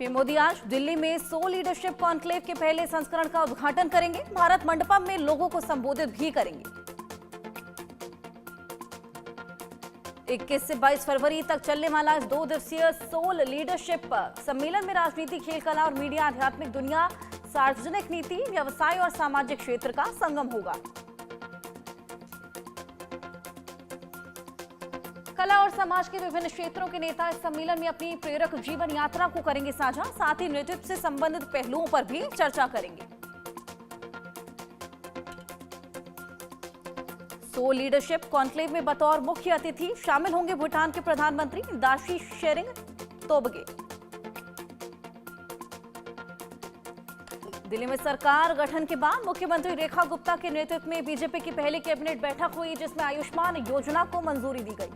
PM Modi आज दिल्ली में सो leadership conclave के पहले संस्करण का उद्घाटन करेंगे। भारत मंडपम में लोगों को संबोधित भी करेंगे। 21 से 22 फरवरी तक चलने वाला 2 दिवसीय सोल लीडरशिप सम्मेलन में राजनीति, खेल, कला और मीडिया, आध्यात्मिक दुनिया, सार्वजनिक नीति, व्यवसाय और सामाजिक क्षेत्र का संगम होगा। कला और समाज के विभिन्न क्षेत्रों के नेता इस सम्मेलन में अपनी प्रेरक जीवन यात्रा को करेंगे साझा। साथ ही नेतृत्व से संबंधित पहलुओं पर भी चर्चा करेंगे। सो लीडरशिप कॉन्क्लेव में बतौर मुख्य अतिथि शामिल होंगे भूटान के प्रधानमंत्री दाशी शेरिंग तोबगे। दिल्ली में सरकार गठन के बाद मुख्यमंत्री रेखा गुप्ता के नेतृत्व में बीजेपी की पहली कैबिनेट बैठक हुई, जिसमें आयुष्मान योजना को मंजूरी दी गई।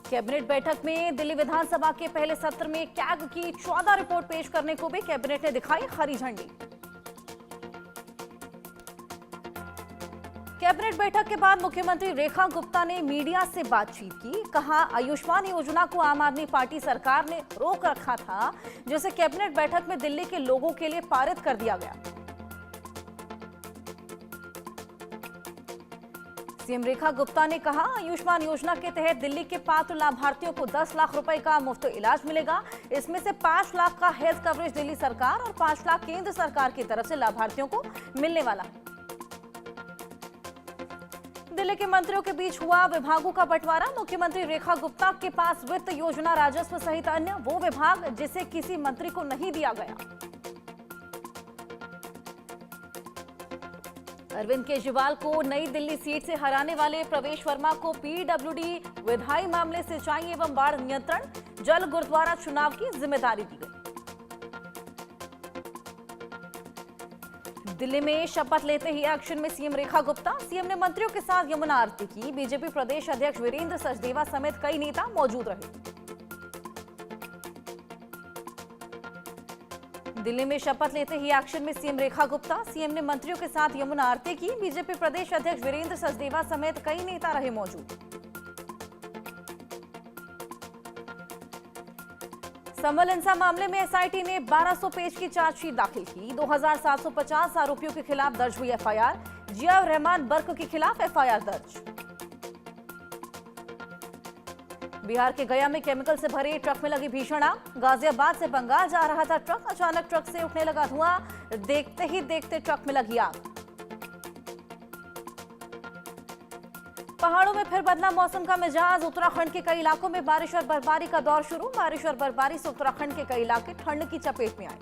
कैबिनेट बैठक में दिल्ली विधानसभा के पहले सत्र में कैग की 14 रिपोर्ट पेश करने को भी कैबिनेट ने दिखाई हरी झंडी। कैबिनेट बैठक के बाद मुख्यमंत्री रेखा गुप्ता ने मीडिया से बातचीत की। कहा, आयुष्मान योजना को आम आदमी पार्टी सरकार ने रोक रखा था, जिसे कैबिनेट बैठक में दिल्ली के लोगों के लिए पारित कर दिया गया। सीएम रेखा गुप्ता ने कहा, आयुष्मान योजना के तहत दिल्ली के पात्र लाभार्थियों को 10 लाख रुपए का मुफ्त इलाज मिलेगा। इसमें से 5 लाख का हेल्थ कवरेज दिल्ली सरकार और 5 लाख केंद्र सरकार की तरफ से लाभार्थियों को मिलने वाला है। दिल्ली के मंत्रियों के बीच हुआ विभागों का बंटवारा। मुख्यमंत्री रेखा गुप्ता के पास वित्त, योजना, राजस्व सहित अन्य वो विभाग जिसे किसी मंत्री को नहीं दिया गया। अरविंद केजरीवाल को नई दिल्ली सीट से हराने वाले प्रवेश वर्मा को पीडब्ल्यूडी विधायी मामले, सिंचाई एवं बाढ़ नियंत्रण, जल, गुरुद्वारा चुनाव की जिम्मेदारी दी गई। दिल्ली में शपथ लेते ही एक्शन में सीएम रेखा गुप्ता। सीएम ने मंत्रियों के साथ यमुना आरती की। बीजेपी प्रदेश अध्यक्ष वीरेंद्र सचदेवा समेत कई नेता मौजूद रहे। दिल्ली में शपथ लेते ही एक्शन में सीएम रेखा गुप्ता। सीएम ने मंत्रियों के साथ यमुना आरती की। बीजेपी प्रदेश अध्यक्ष वीरेंद्र सचदेवा समेत कई नेता रहे मौजूद। संभल हिंसा मामले में एसआईटी ने 1200 पेज की चार्जशीट दाखिल की। 2750 आरोपियों के खिलाफ दर्ज हुई एफआईआर। जिया रहमान बर्क के खिलाफ एफआईआर दर्ज। बिहार के गया में केमिकल से भरे ट्रक में लगी भीषण आग। गाजियाबाद से बंगाल जा रहा था ट्रक। अचानक ट्रक से उठने लगा धुआं। देखते ही देखते ट्रक में लगी आग। पहाड़ों में फिर बदला मौसम का मिजाज। उत्तराखंड के कई इलाकों में बारिश और बर्फबारी का दौर शुरू। बारिश और बर्फबारी से उत्तराखंड के कई इलाके ठंड की चपेट में आए।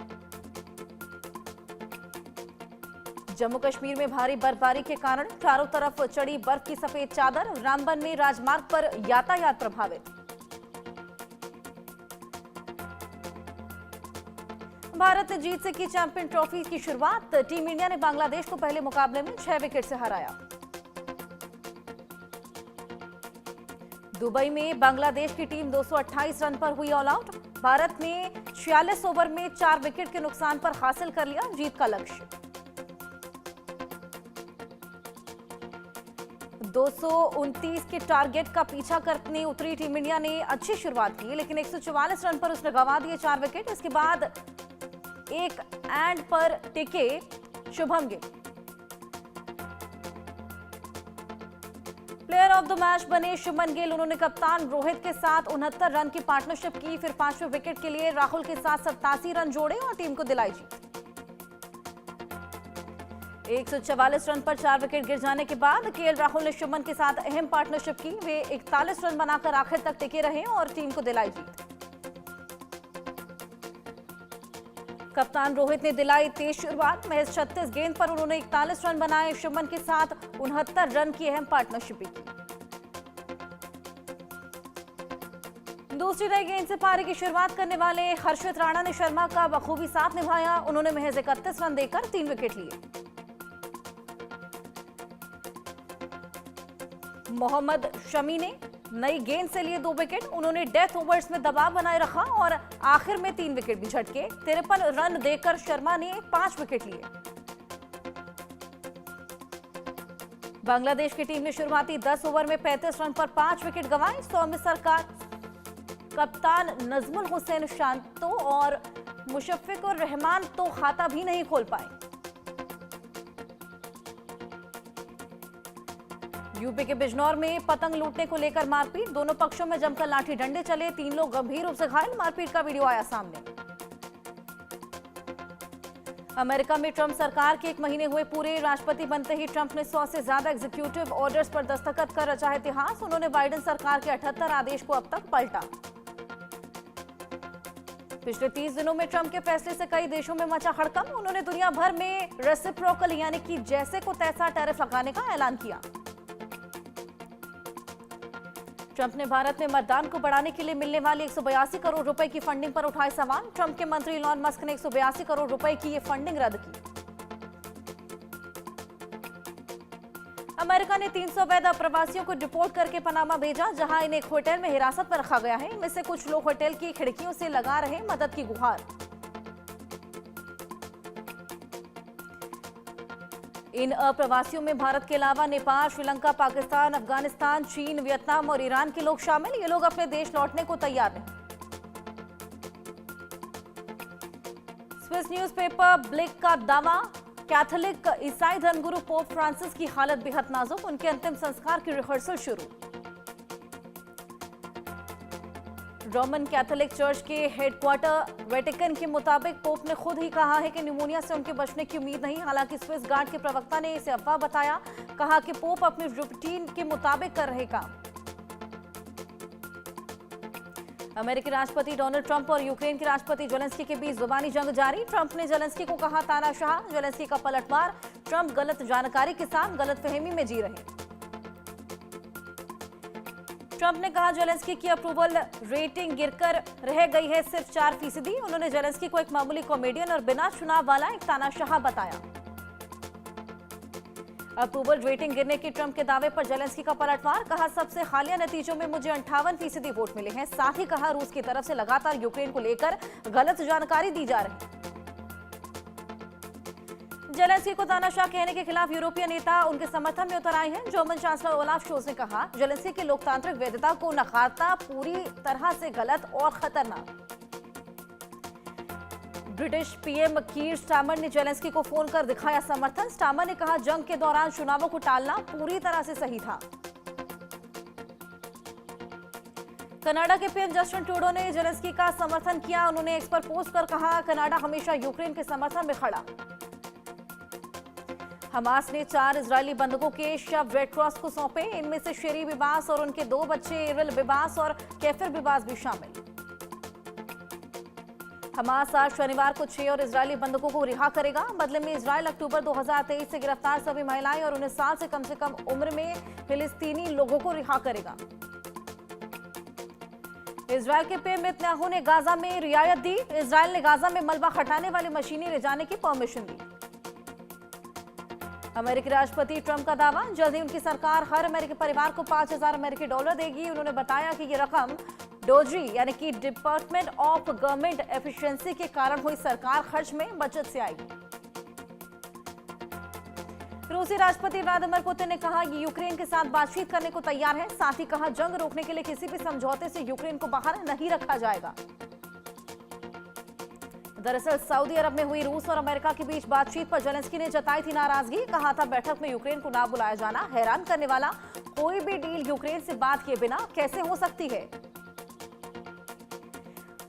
जम्मू कश्मीर में भारी बर्फबारी के कारण चारों तरफ चढ़ी बर्फ की सफेद चादर। रामबन में राजमार्ग पर यातायात प्रभावित। भारत ने जीत से की चैंपियन ट्रॉफी की शुरुआत। टीम इंडिया ने बांग्लादेश को पहले मुकाबले में 6 विकेट से हराया। दुबई में बांग्लादेश की टीम 228 रन पर हुई ऑल आउट। भारत ने 46 ओवर में 4 विकेट के नुकसान पर हासिल कर लिया जीत का लक्ष्य। 229 के टारगेट का पीछा करने उतरी टीम इंडिया ने अच्छी शुरुआत की, लेकिन 144 रन पर उसने गंवा दिए 4 विकेट। इसके बाद एक एंड पर टिके Shubham Gill. Player of the match बने शुभमन गिल। उन्होंने कप्तान रोहित के साथ 69 रन की पार्टनरशिप की। फिर 5वें विकेट के लिए राहुल के साथ 87 रन जोड़े और टीम को दिलाई जीत। 144 रन पर 4 विकेट गिर जाने के बाद केएल राहुल ने शुभमन के साथ अहम पार्टनरशिप की। वे 41 रन बनाकर आखिर तक टिके रहे और टीम को दिलाई जीत। कप्तान रोहित ने दिलाई तेज शुरुआत। महज 36 गेंद पर उन्होंने 41 रन बनाए। शुभमन के साथ 69 रन की अहम पार्टनरशिप की। दूसरी नई गेंद से पारी की शुरुआत करने वाले हर्षित राणा ने शर्मा का बखूबी साथ निभाया। उन्होंने महज 31 रन देकर 3 विकेट लिए। मोहम्मद शमी ने नई गेंद से लिए 2 विकेट। उन्होंने डेथ ओवर्स में दबाव बनाए रखा और आखिर में 3 विकेट भी झटके। 53 रन देकर शर्मा ने 5 विकेट लिए। बांग्लादेश की टीम ने शुरुआती 10 ओवर में 35 रन पर 5 विकेट गंवाए। सौम्य सरकार कप्तान नजमुल हुसैन शांत तो और मुशफ़िकुर रहमान तो खाता भी नहीं खोल पाए। यूपी के बिजनौर में पतंग लूटने को लेकर मारपीट, दोनों पक्षों में जमकर लाठी डंडे चले, 3 लोग गंभीर रूप से घायल, मारपीट का वीडियो आया सामने। अमेरिका में ट्रंप सरकार के 1 महीने हुए पूरे, राष्ट्रपति बनते ही ट्रंप ने 100 से ज्यादा एग्जीक्यूटिव ऑर्डर्स पर दस्तखत कर रचा इतिहास। उन्होंने बाइडेन सरकार के 78 आदेश को अब तक पलटा। पिछले 30 दिनों में ट्रंप के फैसले से कई देशों में मचा हड़कंप। उन्होंने दुनिया भर में रेसिप्रोकल यानी कि जैसे को तैसा टैरिफ लगाने का ऐलान किया। ट्रंप ने भारत में मतदान को बढ़ाने के लिए मिलने वाली 182 करोड़ रुपए की फंडिंग पर उठाए सवाल। ट्रंप के मंत्री इलॉन मस्क ने 182 करोड़ रुपए की ये फंडिंग रद्द की। अमेरिका ने 300 वैध प्रवासियों को डिपोर्ट करके पनामा भेजा, जहां इन्हें एक होटल में हिरासत पर रखा गया है। इनमें से कुछ लोग होटल की खिड़कियों से लगा रहे मदद की गुहार। इन अप्रवासियों में भारत के अलावा नेपाल, श्रीलंका, पाकिस्तान, अफगानिस्तान, चीन, वियतनाम और ईरान के लोग शामिल। ये लोग अपने देश लौटने को तैयार नहीं। स्विस न्यूज़पेपर ब्लिक का दावा, कैथोलिक ईसाई धर्मगुरु पोप फ्रांसिस की हालत बेहद नाजुक, उनके अंतिम संस्कार की रिहर्सल शुरू। रोमन कैथोलिक चर्च के हेडक्वार्टर वेटिकन के मुताबिक पोप ने खुद ही कहा है कि निमोनिया से उनके बचने की उम्मीद नहीं। हालांकि स्विस गार्ड के प्रवक्ता ने इसे अफवाह बताया, कहा कि पोप अपने रूटीन के मुताबिक कर रहे काम। अमेरिकी राष्ट्रपति डोनाल्ड ट्रंप और यूक्रेन के राष्ट्रपति जेलेंस्की के बीच जुबानी जंग जारी। ट्रंप ने जेलेंस्की को कहा तानाशाह, जेलेंस्की का पलटवार, ट्रंप गलत जानकारी के साथ गलतफहमी में जी रहे। ट्रंप ने कहा जेलेंस्की की अप्रूवल रेटिंग गिरकर रह गई है सिर्फ 4%। उन्होंने जेलेंस्की को एक मामूली कॉमेडियन और बिना चुनाव वाला एक तानाशाह बताया। अप्रूवल रेटिंग गिरने के ट्रंप के दावे पर जेलेंस्की का पलटवार, कहा सबसे हालिया नतीजों में मुझे 58% वोट मिले हैं। साथ ही कहा रूस की तरफ से लगातार यूक्रेन को लेकर गलत जानकारी दी जा रही है। जेलेंस्की को तानाशाह कहने के खिलाफ यूरोपीय नेता उनके समर्थन में उतर आए हैं। जर्मन चांसलर ओलाफ शोल्ज ने कहा जेलेंस्की की लोकतांत्रिक वैधता को नकारता पूरी तरह से गलत और खतरनाक। ब्रिटिश पीएम कीर स्टारमर ने जेलेंस्की को फोन कर दिखाया समर्थन। स्टारमर ने कहा जंग के दौरान चुनावों को टालना पूरी तरह से सही था। कनाडा के पीएम जस्टिन ट्रूडो ने जेलेंस्की का समर्थन किया। उन्होंने एक्स पर पोस्ट कर कहा कनाडा हमेशा यूक्रेन के समर्थन में खड़ा। हमास ने 4 इजरायली बंधकों के शव रेड क्रॉस को सौंपे। इनमें से शेरी बिबास और उनके 2 बच्चे एरिल बिबास और कैफिर बिबास भी शामिल। हमास आज शनिवार को 6 और इजरायली बंधकों को रिहा करेगा। बदले में इजरायल अक्टूबर 2023 से गिरफ्तार सभी महिलाएं और 19 साल से कम उम्र में फिलिस्तीनी लोगों को रिहा करेगा। इजरायल के पीएम नेतन्याहू ने गाजा में रियायत दी। इजरायल ने गाजा में मलबा हटाने वाली मशीनें ले जाने की परमिशन दी। अमेरिकी राष्ट्रपति ट्रंप का दावा, जल्द ही उनकी सरकार हर अमेरिकी परिवार को $5000 अमेरिकी डॉलर देगी। उन्होंने बताया कि ये रकम डोजी यानी कि डिपार्टमेंट ऑफ गवर्नमेंट एफिशिएंसी के कारण हुई सरकार खर्च में बचत से आएगी। रूसी राष्ट्रपति व्लादिमीर पुतिन ने कहा कि यूक्रेन के साथ बातचीत करने को तैयार है। साथ ही कहा जंग रोकने के लिए किसी भी समझौते से यूक्रेन को बाहर नहीं रखा जाएगा। दरअसल सऊदी अरब में हुई रूस और अमेरिका के बीच बातचीत पर जेलेंस्की ने जताई थी नाराजगी। कहा था बैठक में यूक्रेन को ना बुलाया जाना हैरान करने वाला। कोई भी डील यूक्रेन से बात किए बिना कैसे हो सकती है।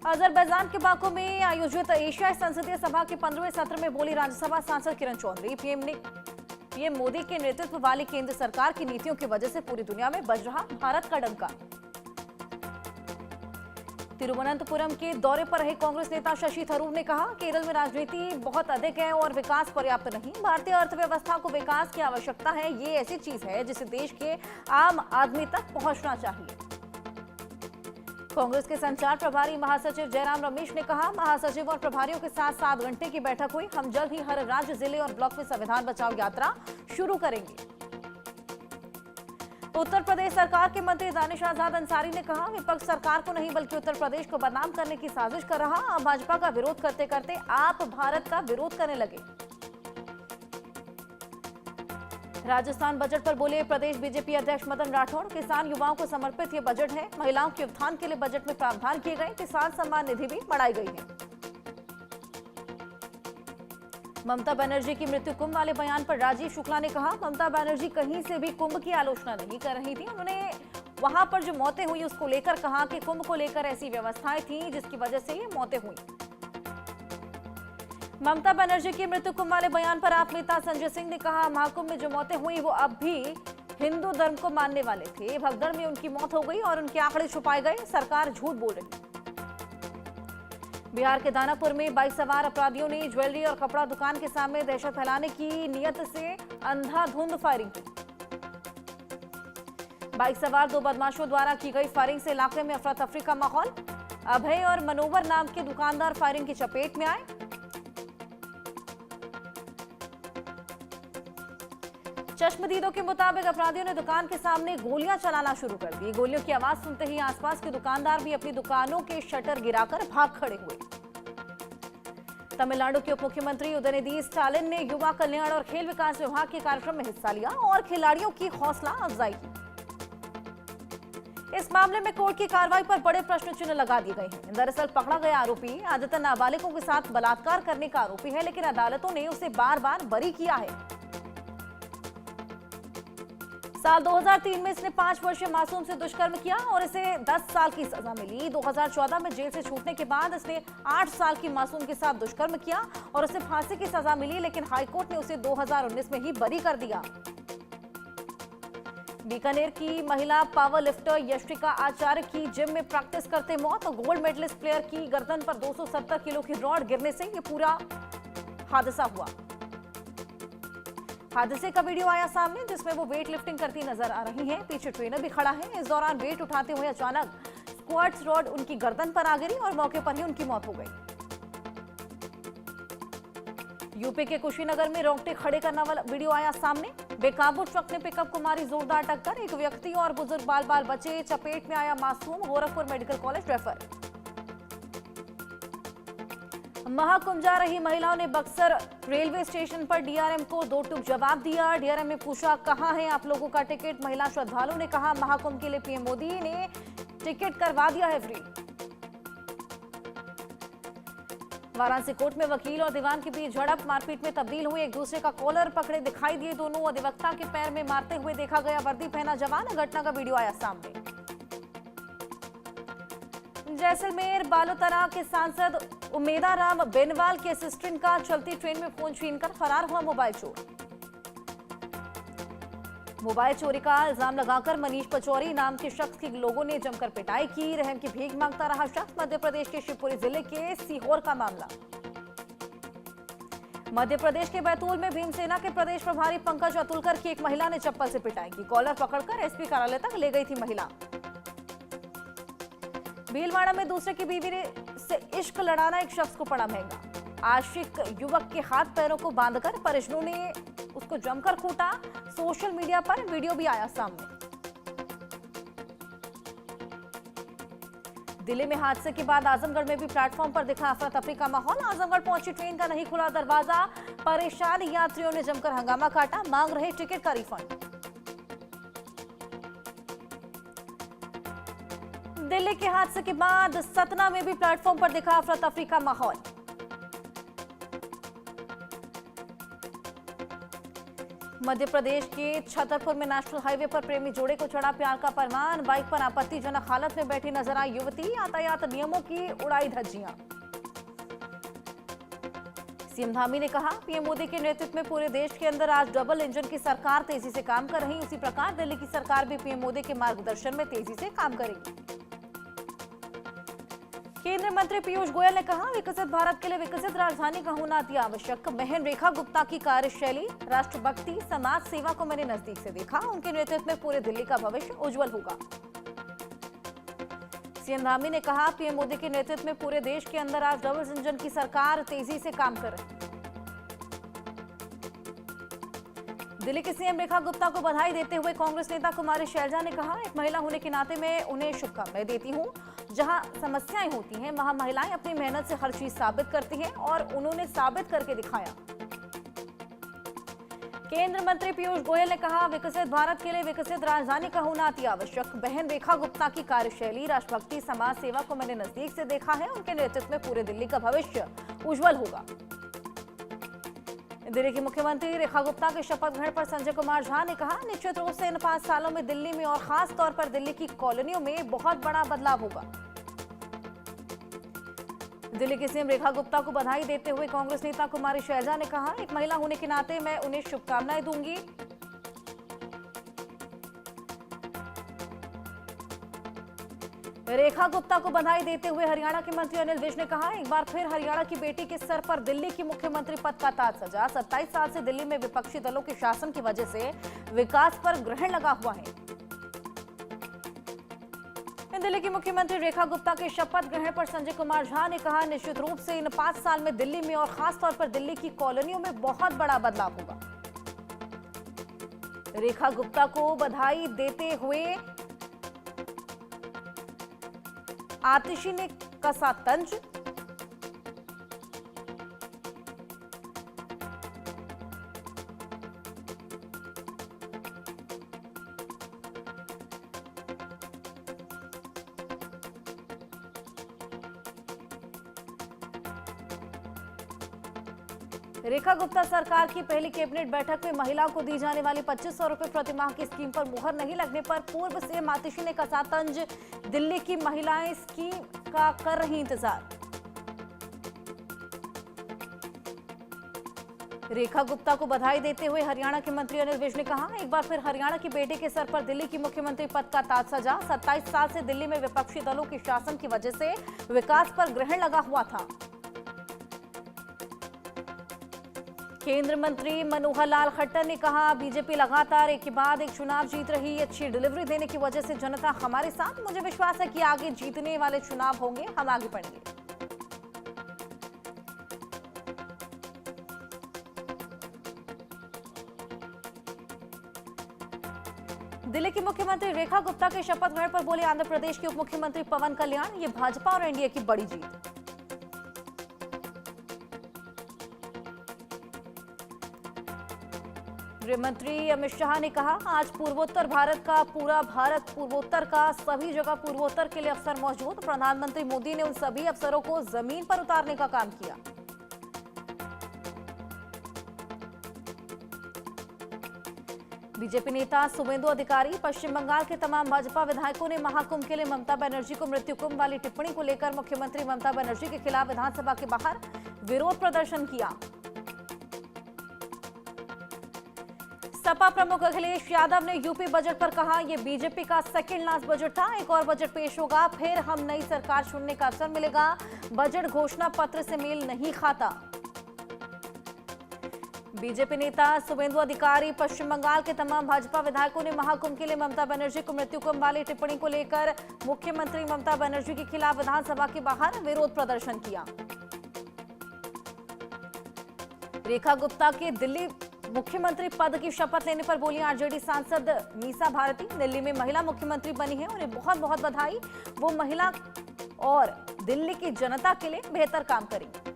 अजरबैजान के बाकू में आयोजित एशियाई संसदीय सभा के 15वें सत्र में बोली राज्यसभा सांसद किरण चौधरी, पीएम मोदी के नेतृत्व वाली केंद्र सरकार की नीतियों की वजह से पूरी दुनिया में बज रहा भारत का डंका। तिरुवनंतपुरम के दौरे पर रहे कांग्रेस नेता शशि थरूर ने कहा केरल में राजनीति बहुत अधिक है और विकास पर्याप्त नहीं। भारतीय अर्थव्यवस्था को विकास की आवश्यकता है। ये ऐसी चीज है जिसे देश के आम आदमी तक पहुंचना चाहिए। कांग्रेस के संचार प्रभारी महासचिव जयराम रमेश ने कहा महासचिव और प्रभारियों के साथ 7 घंटे की बैठक हुई। हम जल्द ही हर राज्य, जिले और ब्लॉक में संविधान बचाओ यात्रा शुरू करेंगे। उत्तर प्रदेश सरकार के मंत्री दानिश आजाद अंसारी ने कहा विपक्ष सरकार को नहीं बल्कि उत्तर प्रदेश को बदनाम करने की साजिश कर रहा। भाजपा का विरोध करते करते आप भारत का विरोध करने लगे। राजस्थान बजट पर बोले प्रदेश बीजेपी अध्यक्ष मदन राठौड़, किसान युवाओं को समर्पित ये बजट है। महिलाओं के उत्थान के लिए बजट में प्रावधान किए गए। किसान सम्मान निधि भी बढ़ाई गई है। ममता बनर्जी की मृत्यु कुंभ वाले बयान पर राजीव शुक्ला ने कहा, ममता बनर्जी कहीं से भी कुंभ की आलोचना नहीं कर रही थी। उन्होंने वहां पर जो मौतें हुई उसको लेकर कहा कि कुंभ को लेकर ऐसी व्यवस्थाएं थी जिसकी वजह से ये मौतें हुई। ममता बनर्जी की मृत्यु कुंभ वाले बयान पर आप नेता संजय सिंह ने कहा, महाकुंभ में जो मौतें हुई वो अब भी हिंदू धर्म को मानने वाले थे। भगदड़ में उनकी मौत हो गई और उनके आंकड़े छुपाए गए। सरकार झूठ बोल रही। बिहार के दानापुर में बाइक सवार अपराधियों ने ज्वेलरी और कपड़ा दुकान के सामने दहशत फैलाने की नियत से अंधाधुंध फायरिंग की। बाइक सवार दो बदमाशों द्वारा की गई फायरिंग से इलाके में अफरा तफरी का माहौल। अभय और मनोवर नाम के दुकानदार फायरिंग की चपेट में आए। चश्मदीदों के मुताबिक अपराधियों ने दुकान के सामने गोलियां चलाना शुरू कर दी। गोलियों की आवाज सुनते ही आसपास के दुकानदार भी अपनी दुकानों के शटर गिराकर भाग खड़े हुए। तमिलनाडु के उप मुख्यमंत्री उदयनिधि स्टालिन ने युवा कल्याण और खेल विकास विभाग के कार्यक्रम में हिस्सा लिया और खिलाड़ियों की हौसला अफजाई की। इस मामले में कोर्ट की कार्रवाई पर बड़े प्रश्न चिन्ह लगा दिए गए हैं। दरअसल पकड़ा गया आरोपी आदतन नाबालिगों के साथ बलात्कार करने का आरोपी है, लेकिन अदालतों ने उसे बार बार बरी किया है। साल 2003 में इसने 5 वर्षीय मासूम से दुष्कर्म किया और इसे 10 साल की सजा मिली। 2014 में जेल से छूटने के बाद इसने 8 साल की मासूम के साथ दुष्कर्म किया और उसे फांसी की सजा मिली, लेकिन हाईकोर्ट ने उसे 2019 में ही बरी कर दिया। बीकानेर की महिला पावर लिफ्टर यश्विका आचार्य की जिम में प्रैक्टिस करते मौत और गोल्ड मेडलिस्ट प्लेयर की गर्दन पर 270 किलो की रॉड गिरने से ये पूरा हादसा हुआ। हादसे का वीडियो आया सामने जिसमें वो वेट लिफ्टिंग करती नजर आ रही हैं। पीछे ट्रेनर भी खड़ा है। इस दौरान वेट उठाते हुए अचानक स्क्वाट्स रॉड उनकी गर्दन पर आ गिरी और मौके पर ही उनकी मौत हो गई। यूपी के कुशीनगर में रोंगटे खड़े करने वाला वीडियो आया सामने। बेकाबू ट्रक ने पिकअप को मारी जोरदार टक्कर। एक व्यक्ति और बुजुर्ग बाल बाल बचे। चपेट में आया मासूम। Gorakhpur medical college refer. Mahakumbh जा रही महिलाओं ने बक्सर रेलवे स्टेशन पर डीआरएम को दो टूक जवाब दिया। डीआरएम ने पूछा, कहां है आप लोगों का टिकट? महिला श्रद्धालु ने कहा, महाकुंभ के लिए पीएम मोदी ने टिकट करवा दिया है फ्री। वाराणसी कोर्ट में वकील और दीवान के बीच झड़प। मारपीट में तब्दील हुई। एक दूसरे का कॉलर पकड़े दिखाई दिए दोनों। अधिवक्ता के पैर में मारते हुए देखा गया वर्दी पहना जवान। घटना का वीडियो आया सामने। जैसलमेर बालोतरा के सांसद उमेदाराम बेनवाल के असिस्टेंट का चलती ट्रेन में फोन छीनकर फरार हुआ मोबाइल चोर। मोबाइल चोरी का इल्जाम लगाकर मनीष पचौरी नाम के शख्स की लोगों ने जमकर पिटाई की। रहम की भीख मांगता रहा शख्स। मध्य प्रदेश के शिवपुरी जिले के सीहोर का मामला। मध्य प्रदेश के बैतूल में भीमसेना के प्रदेश प्रभारी पंकज अतुलकर की एक महिला ने चप्पल से पिटाई की। कॉलर पकड़कर एसपी कार्यालय तक ले गई थी महिला। भीलवाड़ा में दूसरे की बीवी से इश्क लड़ाना एक शख्स को पड़ा महंगा। आशिक युवक के हाथ पैरों को बांधकर परिजनों ने उसको जमकर कूटा। सोशल मीडिया पर वीडियो भी आया सामने। दिल्ली में हादसे के बाद आजमगढ़ में भी प्लेटफॉर्म पर दिखा अफरा तफरी का माहौल। आजमगढ़ पहुंची ट्रेन का नहीं खुला दरवाजा। परेशान यात्रियों ने जमकर हंगामा काटा। मांग रहे टिकट का रिफंड। दिल्ली के हादसे के बाद सतना में भी प्लेटफॉर्म पर दिखा अफरा तफरी का माहौल। मध्य प्रदेश के छतरपुर में नेशनल हाईवे पर प्रेमी जोड़े को चढ़ा प्यार का परवान। बाइक पर आपत्तिजनक हालत में बैठी नजर आई युवती। यातायात नियमों की उड़ाई धज्जियां। सीएम धामी ने कहा, पीएम मोदी के नेतृत्व में पूरे देश के अंदर आज डबल इंजन की सरकार तेजी से काम कर रही। उसी प्रकार दिल्ली की सरकार भी पीएम मोदी के मार्गदर्शन में तेजी से काम करेगी। केंद्रीय मंत्री पीयूष गोयल ने कहा, विकसित भारत के लिए विकसित राजधानी का होना अति आवश्यक। बहन रेखा गुप्ता की कार्यशैली, राष्ट्रभक्ति, समाज सेवा को मैंने नजदीक से देखा। उनके नेतृत्व में पूरे दिल्ली का भविष्य उज्जवल होगा। सीएम धामी ने कहा, पीएम मोदी के नेतृत्व में पूरे देश के अंदर आज डबल इंजन की सरकार तेजी से काम कर रही है। दिल्ली की सीएम रेखा गुप्ता को बधाई देते हुए कांग्रेस नेता कुमारी शैलजा ने कहा, एक महिला होने के नाते मैं उन्हें शुभकामनाएं देती हूं। जहां समस्याएं होती हैं वहां महिलाएं अपनी मेहनत से हर चीज साबित करती हैं और उन्होंने साबित करके दिखाया। केंद्र मंत्री पीयूष गोयल ने कहा, विकसित भारत के लिए विकसित राजधानी का होना अति आवश्यक। बहन रेखा गुप्ता की कार्यशैली, राष्ट्रभक्ति, समाज सेवा को मैंने नजदीक से देखा है। उनके नेतृत्व में पूरे दिल्ली का भविष्य उज्जवल होगा। दिल्ली की मुख्यमंत्री रेखा गुप्ता के शपथ ग्रहण पर संजय कुमार झा ने कहा, निश्चित रूप से इन 5 सालों में दिल्ली में और खास तौर पर दिल्ली की कॉलोनियों में बहुत बड़ा बदलाव होगा। दिल्ली की सीएम रेखा गुप्ता को बधाई देते हुए कांग्रेस नेता कुमारी शैलजा ने कहा, एक महिला होने के नाते मैं उन्हें शुभकामनाएं दूंगी। रेखा गुप्ता को बधाई देते हुए हरियाणा के मंत्री अनिल विज ने कहा, एक बार फिर हरियाणा की बेटी के सर पर दिल्ली की मुख्यमंत्री पद का ताज सजा। 27 साल से दिल्ली में विपक्षी दलों के शासन की वजह से विकास पर ग्रहण लगा हुआ है। दिल्ली की मुख्यमंत्री रेखा गुप्ता के शपथ ग्रहण पर संजय कुमार झा ने कहा, निश्चित रूप से इन 5 साल में दिल्ली में और खास तौर पर दिल्ली की कॉलोनियों में बहुत बड़ा बदलाव होगा। रेखा गुप्ता को बधाई देते हुए आतिशी ने कसा तंज। रेखा गुप्ता सरकार की पहली कैबिनेट बैठक में महिलाओं को दी जाने वाली 2500 रुपए प्रतिमाह की स्कीम पर मुहर नहीं लगने पर पूर्व सीएम आतिशी ने कसा तंज। दिल्ली की महिलाएं स्कीम का कर रही इंतजार। रेखा गुप्ता को बधाई देते हुए हरियाणा के मंत्री अनिल विज ने कहा, एक बार फिर हरियाणा की बेटे के सर पर दिल्ली की मुख्यमंत्री पद का ताज सजा। 27 साल से दिल्ली में विपक्षी दलों के शासन की वजह से विकास पर ग्रहण लगा हुआ था। केंद्र मंत्री मनोहर लाल खट्टर ने कहा, बीजेपी लगातार एक के बाद एक चुनाव जीत रही, अच्छी डिलीवरी देने की वजह से जनता हमारे साथ। मुझे विश्वास है कि आगे जीतने वाले चुनाव होंगे, हम आगे बढ़ेंगे। दिल्ली की मुख्यमंत्री रेखा गुप्ता के शपथ ग्रहण पर बोले आंध्र प्रदेश के उप मुख्यमंत्री पवन कल्याण, ये भाजपा और एनडीए की बड़ी जीत। गृह मंत्री अमित शाह ने कहा, आज पूर्वोत्तर भारत का पूरा भारत पूर्वोत्तर का सभी जगह पूर्वोत्तर के लिए अवसर मौजूद। प्रधानमंत्री मोदी ने उन सभी अवसरों को जमीन पर उतारने का काम किया। बीजेपी नेता शुभेंदु अधिकारी, पश्चिम बंगाल के तमाम भाजपा विधायकों ने महाकुंभ के लिए ममता बनर्जी को मृत्यु कुंभ वाली टिप्पणी को लेकर मुख्यमंत्री ममता बनर्जी के खिलाफ विधानसभा के बाहर विरोध प्रदर्शन किया। सपा प्रमुख अखिलेश यादव ने यूपी बजट पर कहा, यह बीजेपी का सेकंड लास्ट बजट था। एक और बजट पेश होगा, फिर हम नई सरकार चुनने का अवसर मिलेगा। बजट घोषणा पत्र से मेल नहीं खाता। बीजेपी नेता शुभेंदु अधिकारी, पश्चिम बंगाल के तमाम भाजपा विधायकों ने महाकुंभ के लिए ममता बनर्जी को मृत्यु कुंभ वाली टिप्पणी को लेकर मुख्यमंत्री ममता बनर्जी के खिलाफ विधानसभा के बाहर विरोध प्रदर्शन किया। रेखा गुप्ता के दिल्ली मुख्यमंत्री पद की शपथ लेने पर बोली आरजेडी सांसद मीसा भारती, दिल्ली में महिला मुख्यमंत्री बनी है, उन्हें बहुत बहुत बधाई। वो महिला और दिल्ली की जनता के लिए बेहतर काम करेंगी।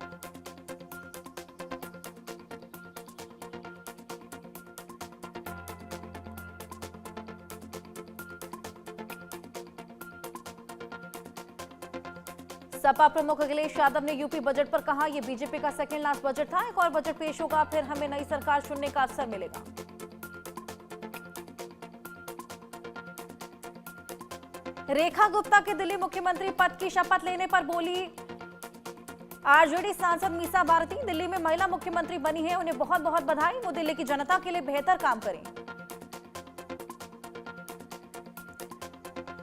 सपा प्रमुख अखिलेश यादव ने यूपी बजट पर कहा, यह बीजेपी का सेकंड लास्ट बजट था। एक और बजट पेश होगा, फिर हमें नई सरकार चुनने का अवसर मिलेगा। रेखा गुप्ता के दिल्ली मुख्यमंत्री पद की शपथ लेने पर बोली आरजेडी सांसद मीसा भारती, दिल्ली में महिला मुख्यमंत्री बनी है, उन्हें बहुत बहुत बधाई। वो दिल्ली की जनता के लिए बेहतर काम करें।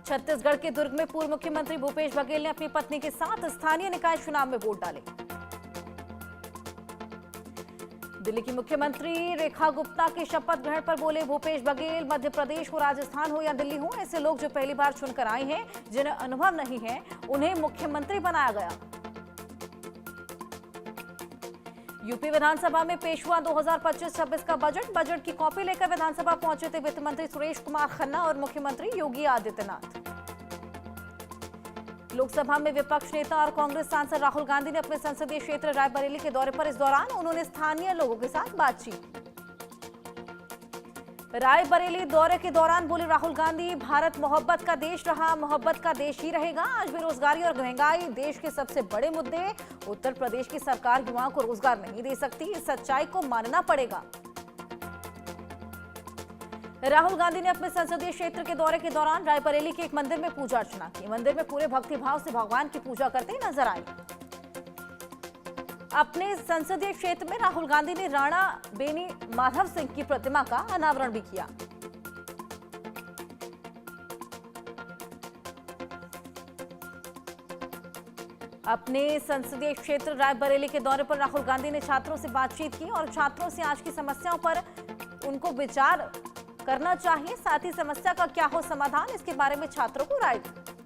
छत्तीसगढ़ के दुर्ग में पूर्व मुख्यमंत्री भूपेश बघेल ने अपनी पत्नी के साथ स्थानीय निकाय चुनाव में वोट डाले। दिल्ली की मुख्यमंत्री रेखा गुप्ता के शपथ ग्रहण पर बोले भूपेश बघेल, मध्य प्रदेश हो, राजस्थान हो या दिल्ली हो, ऐसे लोग जो पहली बार चुनकर आए हैं, जिन्हें अनुभव नहीं है, उन्हें मुख्यमंत्री बनाया गया। यूपी विधानसभा में पेश हुआ 2025-26 का बजट की कॉपी लेकर विधानसभा पहुंचे थे वित्त मंत्री सुरेश कुमार खन्ना और मुख्यमंत्री योगी आदित्यनाथ। लोकसभा में विपक्ष नेता और कांग्रेस सांसद राहुल गांधी ने अपने संसदीय क्षेत्र रायबरेली के दौरे पर इस दौरान उन्होंने स्थानीय लोगों के साथ बातचीत की। रायबरेली दौरे के दौरान बोले राहुल गांधी, भारत मोहब्बत का देश रहा, मोहब्बत का देश ही रहेगा। आज बेरोजगारी और महंगाई देश के सबसे बड़े मुद्दे। उत्तर प्रदेश की सरकार युवाओं को रोजगार नहीं दे सकती, इस सच्चाई को मानना पड़ेगा। राहुल गांधी ने अपने संसदीय क्षेत्र के दौरे के दौरान रायबरेली के एक मंदिर में पूजा अर्चना की। मंदिर में पूरे भक्तिभाव से भगवान की पूजा करते नजर आए। अपने संसदीय क्षेत्र में राहुल गांधी ने राणा बेनी माधव सिंह की प्रतिमा का अनावरण भी किया। अपने संसदीय क्षेत्र रायबरेली के दौरे पर राहुल गांधी ने छात्रों से बातचीत की और छात्रों से आज की समस्याओं पर उनको विचार करना चाहिए, साथ ही समस्या का क्या हो समाधान, इसके बारे में छात्रों को राय दी।